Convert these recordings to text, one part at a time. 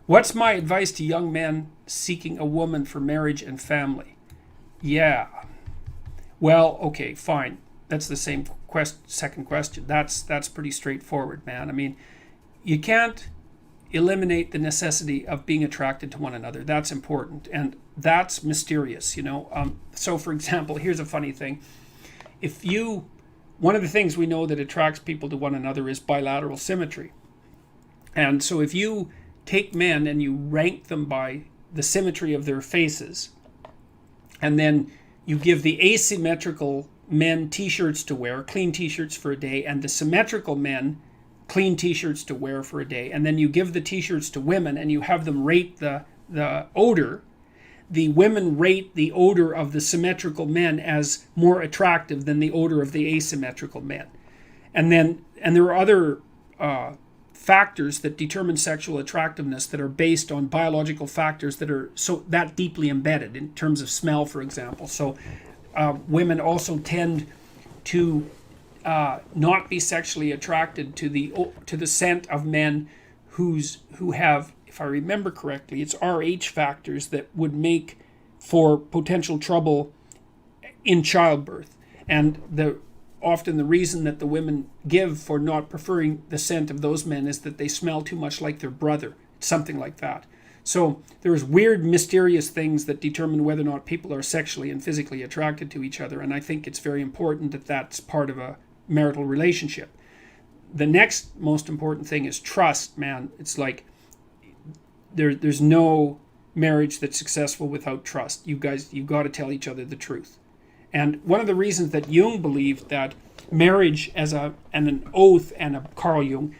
What's my advice to young men seeking a woman for marriage and family? Yeah. Well, okay, fine. That's the same second question. That's pretty straightforward, man. I mean, you can't eliminate the necessity of being attracted to one another. That's important, and that's mysterious, you know. So, for example, here's a funny thing. If you, one of the things we know that attracts people to one another is bilateral symmetry. And so if you take men and you rank them by the symmetry of their faces, and then you give the asymmetrical men t-shirts to wear, clean t-shirts for a day, and the symmetrical men clean t-shirts to wear for a day, and then you give the t-shirts to women and you have them rate the odor, the women rate the odor of the symmetrical men as more attractive than the odor of the asymmetrical men. And there are other factors that determine sexual attractiveness that are based on biological factors that are that deeply embedded in terms of smell, for example. So women also tend to not be sexually attracted to the scent of men who have, if I remember correctly, it's Rh factors that would make for potential trouble in childbirth. And often the reason that the women give for not preferring the scent of those men is that they smell too much like their brother, something like that. So there's weird, mysterious things that determine whether or not people are sexually and physically attracted to each other, and I think it's very important that that's part of a marital relationship. The next most important thing is trust, man. It's like there's no marriage that's successful without trust. You've got to tell each other the truth. And one of the reasons that Jung believed that marriage and an oath, and Carl Jung,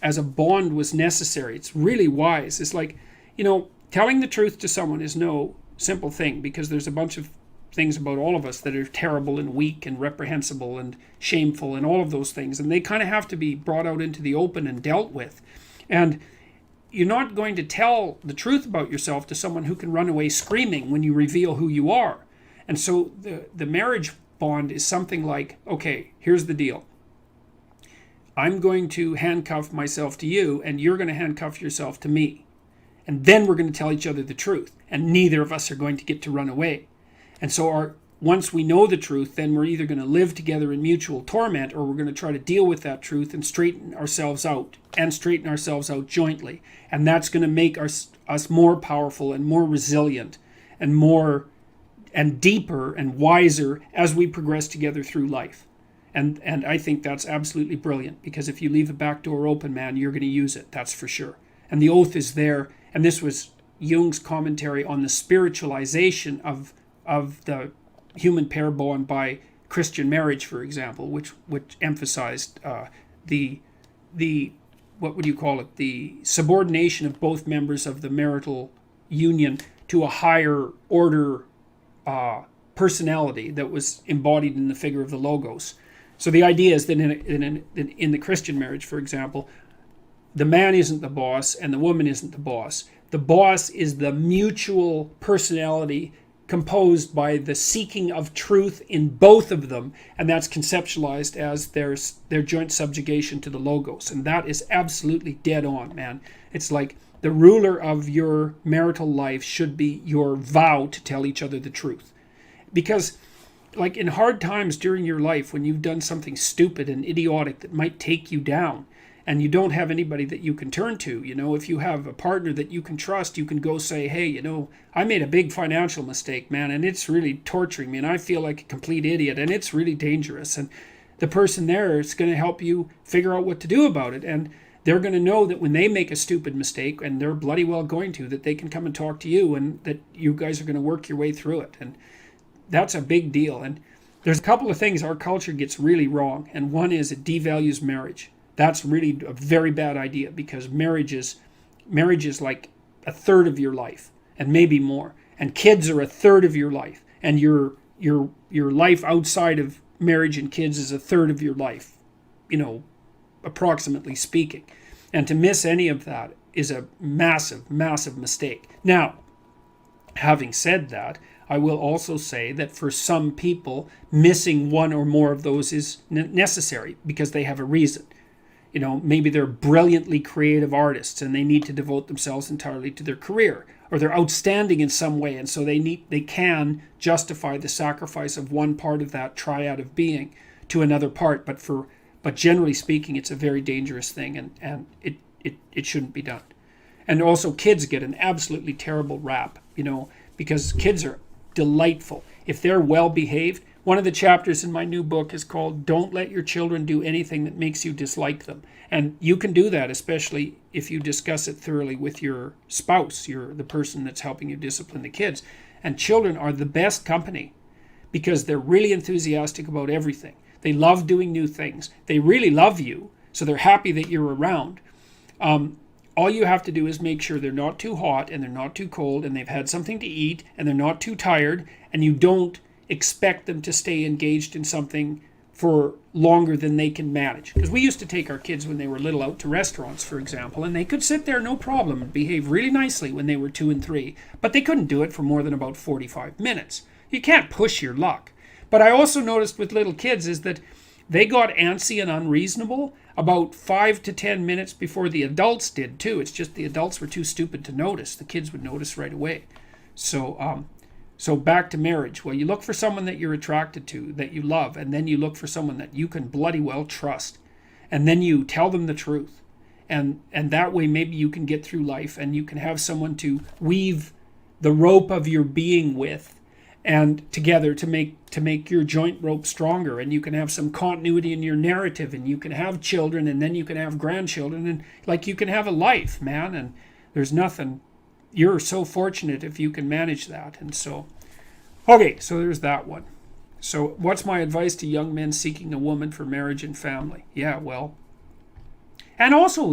as a bond was necessary, it's really wise. It's like, you know, telling the truth to someone is no simple thing, because there's a bunch of things about all of us that are terrible and weak and reprehensible and shameful and all of those things. And they kind of have to be brought out into the open and dealt with. And you're not going to tell the truth about yourself to someone who can run away screaming when you reveal who you are. And so the marriage bond is something like, okay, here's the deal. I'm going to handcuff myself to you, and you're going to handcuff yourself to me. And then we're going to tell each other the truth. And neither of us are going to get to run away. And so once we know the truth, then we're either going to live together in mutual torment, or we're going to try to deal with that truth and straighten ourselves out jointly. And that's going to make us more powerful and more resilient and more and deeper and wiser as we progress together through life. And I think that's absolutely brilliant, because if you leave a back door open, man, you're going to use it, that's for sure. And the oath is there, and this was Jung's commentary on the spiritualization of the human pair bond by Christian marriage, for example, which emphasized the what would you call it, the subordination of both members of the marital union to a higher order personality that was embodied in the figure of the Logos. So the idea is that in the Christian marriage, for example, the man isn't the boss and the woman isn't the boss. The boss is the mutual personality composed by the seeking of truth in both of them, and that's conceptualized as their joint subjugation to the Logos. And that is absolutely dead on, man. It's like the ruler of your marital life should be your vow to tell each other the truth. Because, like, in hard times during your life, when you've done something stupid and idiotic that might take you down, and you don't have anybody that you can turn to, you know, if you have a partner that you can trust, you can go say, hey, you know, I made a big financial mistake, man, and it's really torturing me, and I feel like a complete idiot, and it's really dangerous. And the person there is going to help you figure out what to do about it. And they're going to know that when they make a stupid mistake, and they're bloody well going to, that they can come and talk to you, and that you guys are going to work your way through it. And that's a big deal. And there's a couple of things our culture gets really wrong, and one is it devalues marriage. That's really a very bad idea, because marriage is like a third of your life, and maybe more. And kids are a third of your life, and your life outside of marriage and kids is a third of your life, you know, approximately speaking. And to miss any of that is a massive, massive mistake. Now, having said that, I will also say that for some people, missing one or more of those is necessary, because they have a reason. Maybe they're brilliantly creative artists and they need to devote themselves entirely to their career, or they're outstanding in some way, and so they can justify the sacrifice of one part of that triad of being to another part. But generally speaking, it's a very dangerous thing, and it shouldn't be done. And also, kids get an absolutely terrible rap, because kids are delightful if they're well behaved. One of the chapters in my new book is called "Don't Let Your Children Do Anything That Makes You Dislike Them." And you can do that, especially if you discuss it thoroughly with your spouse, the person that's helping you discipline the kids. And children are the best company because they're really enthusiastic about everything. They love doing new things. They really love you, so they're happy that you're around. All you have to do is make sure they're not too hot and they're not too cold and they've had something to eat and they're not too tired, and you don't expect them to stay engaged in something for longer than they can manage. Because we used to take our kids when they were little out to restaurants, for example, and they could sit there no problem and behave really nicely when they were 2 and 3, but they couldn't do it for more than about 45 minutes. You can't push your luck. But I also noticed with little kids is that they got antsy and unreasonable about 5 to 10 minutes before the adults did too. It's just the adults were too stupid to notice. The kids would notice right away. So back to marriage. Well, you look for someone that you're attracted to, that you love, and then you look for someone that you can bloody well trust. And then you tell them the truth. And that way maybe you can get through life and you can have someone to weave the rope of your being with and together to make your joint rope stronger, and you can have some continuity in your narrative, and you can have children, and then you can have grandchildren, and like you can have a life, man, and there's nothing. You're so fortunate if you can manage that. And so, okay, so there's that one. So what's my advice to young men seeking a woman for marriage and family? Yeah, well, and also,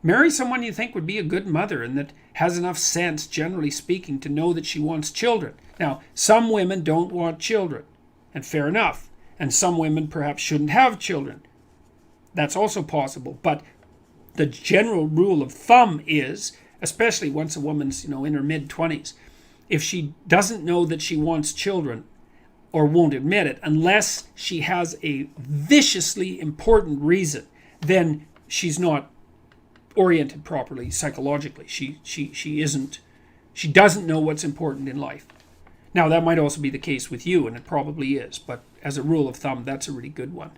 marry someone you think would be a good mother and that has enough sense, generally speaking, to know that she wants children. Now, some women don't want children, and fair enough. And some women perhaps shouldn't have children. That's also possible. But the general rule of thumb is, especially once a woman's, in her mid-20s, if she doesn't know that she wants children or won't admit it, unless she has a viciously important reason, then she's not oriented properly psychologically. She doesn't know what's important in life. Now, that might also be the case with you, and it probably is, but as a rule of thumb, that's a really good one.